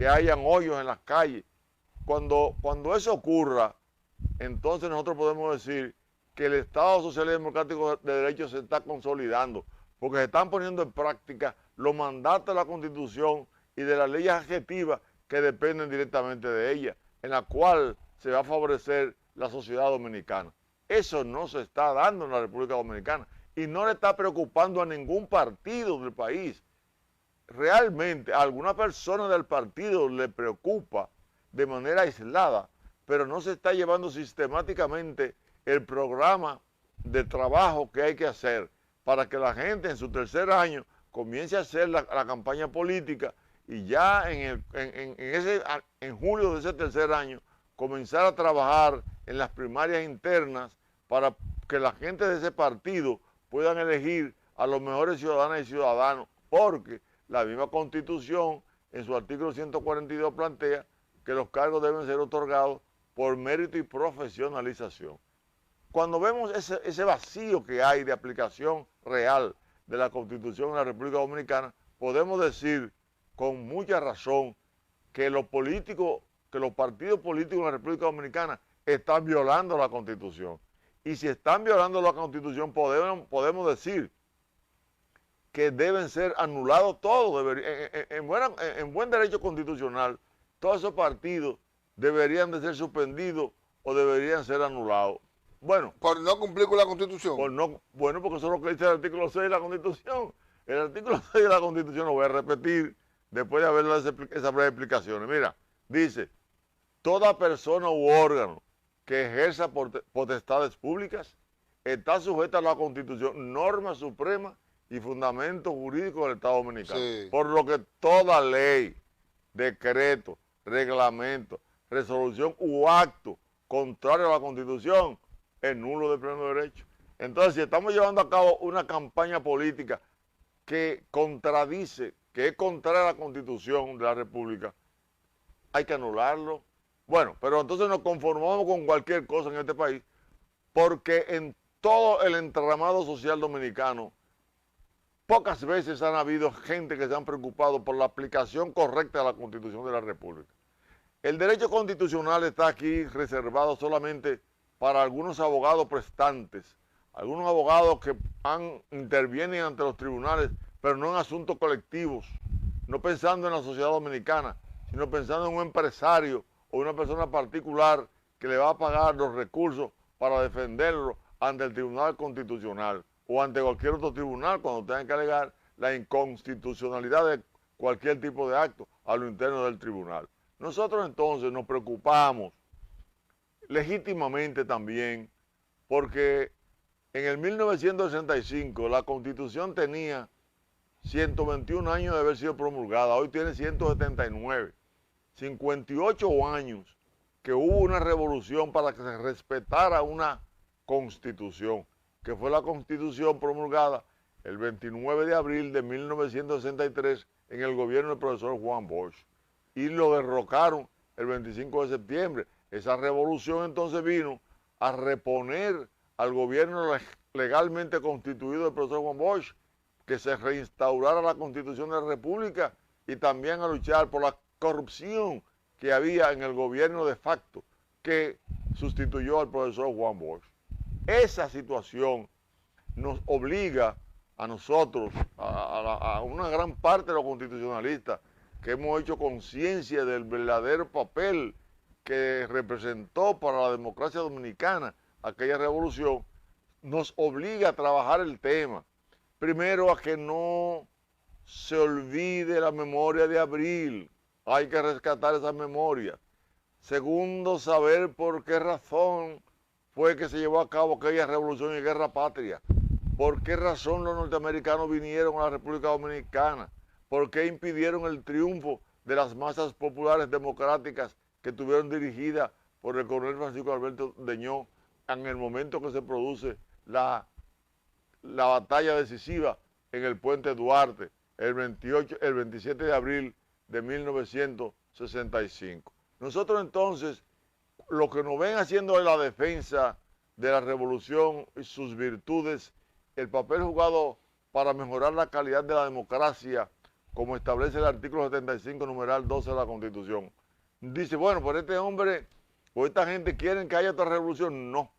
que hayan hoyos en las calles. Cuando eso ocurra, entonces nosotros podemos decir que el Estado Social y Democrático de Derecho se está consolidando, porque se están poniendo en práctica los mandatos de la Constitución y de las leyes adjetivas que dependen directamente de ella, en la cual se va a favorecer la sociedad dominicana. Eso no se está dando en la República Dominicana y no le está preocupando a ningún partido del país. Realmente a alguna persona del partido le preocupa de manera aislada, pero no se está llevando sistemáticamente el programa de trabajo que hay que hacer para que la gente en su tercer año comience a hacer la campaña política y ya en julio de ese tercer año comenzar a trabajar en las primarias internas para que la gente de ese partido puedan elegir a los mejores ciudadanas y ciudadanos, porque la misma Constitución en su artículo 142 plantea que los cargos deben ser otorgados por mérito y profesionalización. Cuando vemos ese vacío que hay de aplicación real de la Constitución en la República Dominicana, podemos decir con mucha razón que los partidos políticos en la República Dominicana están violando la Constitución. Y si están violando la Constitución, podemos decir que deben ser anulados todos. En buen derecho constitucional, todos esos partidos deberían de ser suspendidos o deberían ser anulados. Bueno. Por no cumplir con la Constitución. Bueno, porque eso es lo que dice el artículo 6 de la Constitución. El artículo 6 de la Constitución, lo voy a repetir después de haber dado esas breves explicaciones. Mira, dice, toda persona u órgano que ejerza potestades públicas está sujeta a la Constitución, norma suprema y fundamento jurídico del Estado Dominicano. Sí. Por lo que toda ley, decreto, reglamento, resolución u acto contrario a la Constitución es nulo de pleno derecho. Entonces, si estamos llevando a cabo una campaña política que contradice, que es contraria a la Constitución de la República, hay que anularlo. Bueno, pero entonces nos conformamos con cualquier cosa en este país, porque en todo el entramado social dominicano, pocas veces han habido gente que se han preocupado por la aplicación correcta de la Constitución de la República. El derecho constitucional está aquí reservado solamente para algunos abogados prestantes, algunos abogados que intervienen ante los tribunales, pero no en asuntos colectivos, no pensando en la sociedad dominicana, sino pensando en un empresario o una persona particular que le va a pagar los recursos para defenderlo ante el Tribunal Constitucional o ante cualquier otro tribunal cuando tengan que alegar la inconstitucionalidad de cualquier tipo de acto a lo interno del tribunal. Nosotros entonces nos preocupamos legítimamente también porque en el 1965 la Constitución tenía 121 años de haber sido promulgada, hoy tiene 179. 58 años que hubo una revolución para que se respetara una Constitución, que fue la Constitución promulgada el 29 de abril de 1963 en el gobierno del profesor Juan Bosch, y lo derrocaron el 25 de septiembre. Esa revolución entonces vino a reponer al gobierno legalmente constituido del profesor Juan Bosch, que se reinstaurara la Constitución de la República y también a luchar por la corrupción que había en el gobierno de facto que sustituyó al profesor Juan Bosch. Esa situación nos obliga a nosotros, a una gran parte de los constitucionalistas que hemos hecho conciencia del verdadero papel que representó para la democracia dominicana aquella revolución, nos obliga a trabajar el tema. Primero, a que no se olvide la memoria de abril. Hay que rescatar esa memoria. Segundo, saber por qué razón fue que se llevó a cabo aquella revolución y guerra patria. ¿Por qué razón los norteamericanos vinieron a la República Dominicana? ¿Por qué impidieron el triunfo de las masas populares democráticas que estuvieron dirigidas por el coronel Francisco Alberto Deñó en el momento que se produce la batalla decisiva en el Puente Duarte, el 27 de abril de 1965? Nosotros entonces, lo que nos ven haciendo es la defensa de la revolución y sus virtudes, el papel jugado para mejorar la calidad de la democracia como establece el artículo 75, numeral 12 de la Constitución. Dice, bueno, pero este hombre o esta gente quieren que haya otra revolución. No,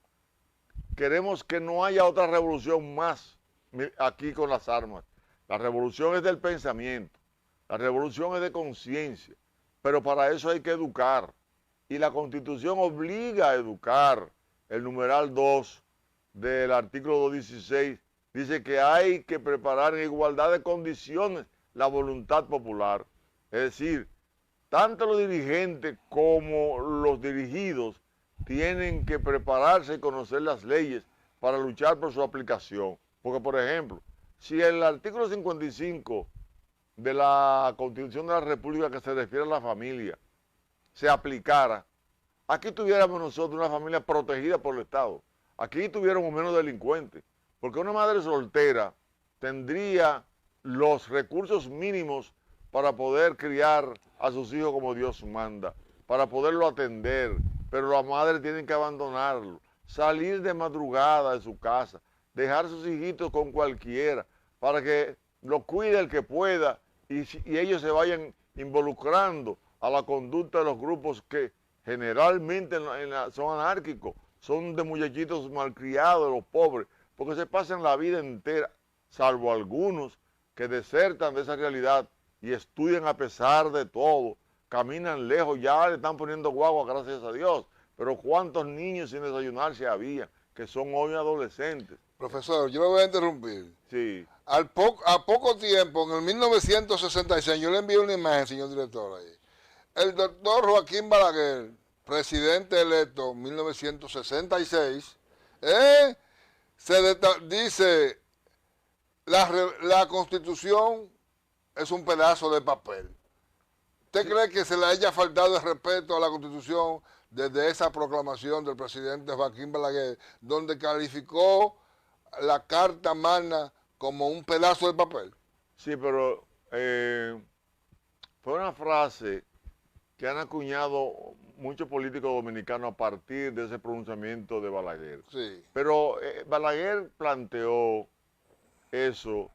queremos que no haya otra revolución más aquí con las armas. La revolución es del pensamiento, la revolución es de conciencia, pero para eso hay que educar. Y la Constitución obliga a educar. El numeral 2 del artículo 216 dice que hay que preparar en igualdad de condiciones la voluntad popular. Es decir, tanto los dirigentes como los dirigidos tienen que prepararse y conocer las leyes para luchar por su aplicación. Porque, por ejemplo, si el artículo 55 de la Constitución de la República, que se refiere a la familia, se aplicara, aquí tuviéramos nosotros una familia protegida por el Estado. Aquí tuviéramos menos delincuentes. Porque una madre soltera tendría los recursos mínimos para poder criar a sus hijos como Dios manda, para poderlo atender, pero las madres tienen que abandonarlo, salir de madrugada de su casa, dejar a sus hijitos con cualquiera, para que lo cuide el que pueda y ellos se vayan involucrando a la conducta de los grupos que generalmente son anárquicos, son de muchachitos malcriados, de los pobres, porque se pasan la vida entera, salvo algunos que desertan de esa realidad y estudian a pesar de todo, caminan lejos, ya le están poniendo guagua, gracias a Dios, pero cuántos niños sin desayunarse había, que son hoy adolescentes. Profesor, yo lo voy a interrumpir. Sí. A poco tiempo, en el 1966, yo le envié una imagen, señor director, ahí. El doctor Joaquín Balaguer, presidente electo en 1966, dice, la Constitución es un pedazo de papel. ¿Usted cree que se le haya faltado el respeto a la Constitución desde esa proclamación del presidente Joaquín Balaguer, donde calificó la Carta Magna como un pedazo de papel? Sí, pero fue una frase que han acuñado muchos políticos dominicanos a partir de ese pronunciamiento de Balaguer. Sí. Pero Balaguer planteó eso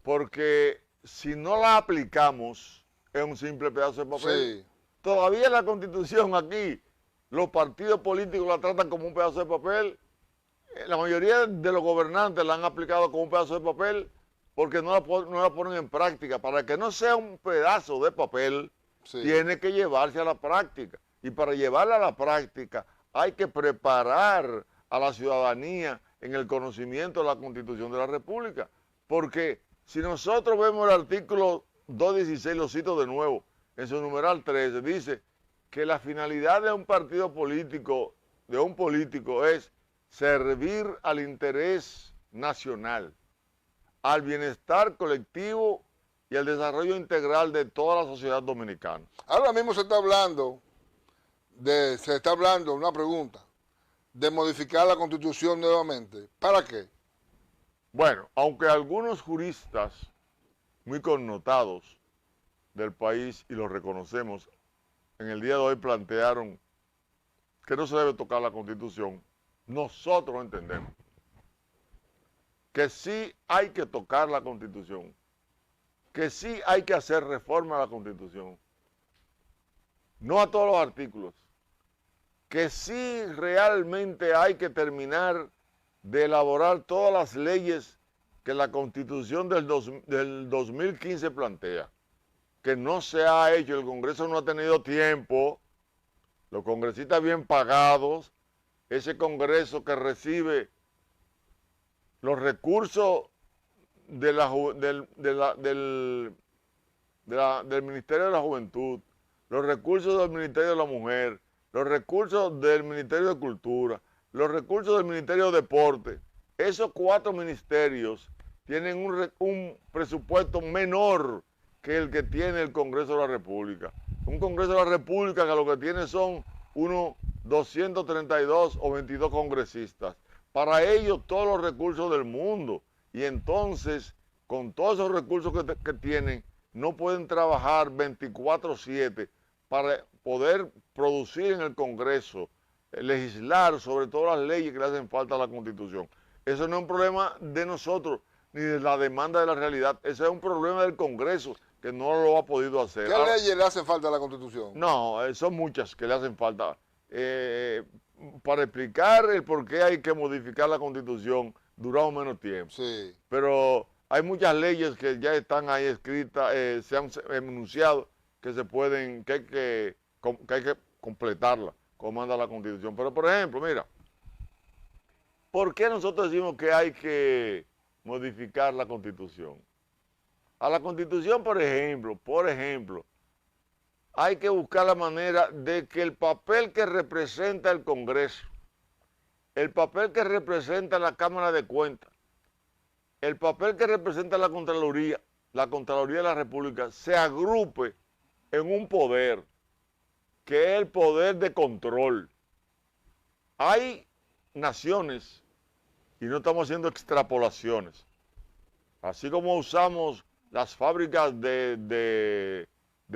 porque si no la aplicamos es un simple pedazo de papel. Sí. Todavía la Constitución aquí, los partidos políticos la tratan como un pedazo de papel. La mayoría de los gobernantes la han aplicado como un pedazo de papel porque no la ponen en práctica. Para que no sea un pedazo de papel, sí, tiene que llevarse a la práctica. Y para llevarla a la práctica hay que preparar a la ciudadanía en el conocimiento de la Constitución de la República. Porque si nosotros vemos el artículo 216, lo cito de nuevo, en su numeral 13, dice que la finalidad de un partido político, de un político, es servir al interés nacional, al bienestar colectivo y al desarrollo integral de toda la sociedad dominicana. Ahora mismo se está hablando, una pregunta, de modificar la Constitución nuevamente. ¿Para qué? Bueno, aunque algunos juristas muy connotados del país, y los reconocemos, en el día de hoy plantearon que no se debe tocar la Constitución, nosotros entendemos que sí hay que tocar la Constitución, que sí hay que hacer reforma a la Constitución, no a todos los artículos, que sí realmente hay que terminar de elaborar todas las leyes que la Constitución del 2015 plantea, que no se ha hecho, el Congreso no ha tenido tiempo, los congresistas bien pagados, ese Congreso que recibe los recursos del Ministerio de la Juventud, los recursos del Ministerio de la Mujer, los recursos del Ministerio de Cultura, los recursos del Ministerio de Deporte. Esos 4 ministerios tienen un presupuesto menor que el que tiene el Congreso de la República. Un Congreso de la República que lo que tiene son unos 232 o 22 congresistas. Para ellos todos los recursos del mundo. Y entonces, con todos esos recursos que tienen, no pueden trabajar 24/7 para poder producir en el Congreso, legislar sobre todas las leyes que le hacen falta a la Constitución. Eso no es un problema de nosotros, ni de la demanda de la realidad. Ese es un problema del Congreso, que no lo ha podido hacer. ¿Qué leyes le hacen falta a la Constitución? No, son muchas que le hacen falta. Para explicar el por qué hay que modificar la Constitución, duramos menos tiempo. Sí. Pero hay muchas leyes que ya están ahí escritas, se han enunciado, que se pueden, que hay que completarla, como manda la Constitución. Pero, por ejemplo, mira, ¿por qué nosotros decimos que hay que modificar la Constitución? A la Constitución, por ejemplo, hay que buscar la manera de que el papel que representa el Congreso, el papel que representa la Cámara de Cuentas, el papel que representa la Contraloría de la República, se agrupe en un poder, que es el poder de control. Hay naciones, y no estamos haciendo extrapolaciones, así como usamos las fábricas de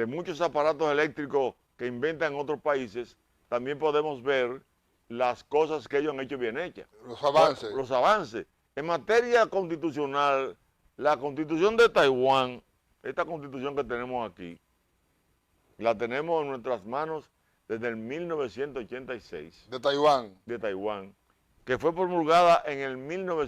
muchos aparatos eléctricos que inventan en otros países, también podemos ver las cosas que ellos han hecho bien hechas. Los avances. Los avances. En materia constitucional, la Constitución de Taiwán, esta Constitución que tenemos aquí, la tenemos en nuestras manos desde el 1986. De Taiwán. De Taiwán, que fue promulgada en el 1986.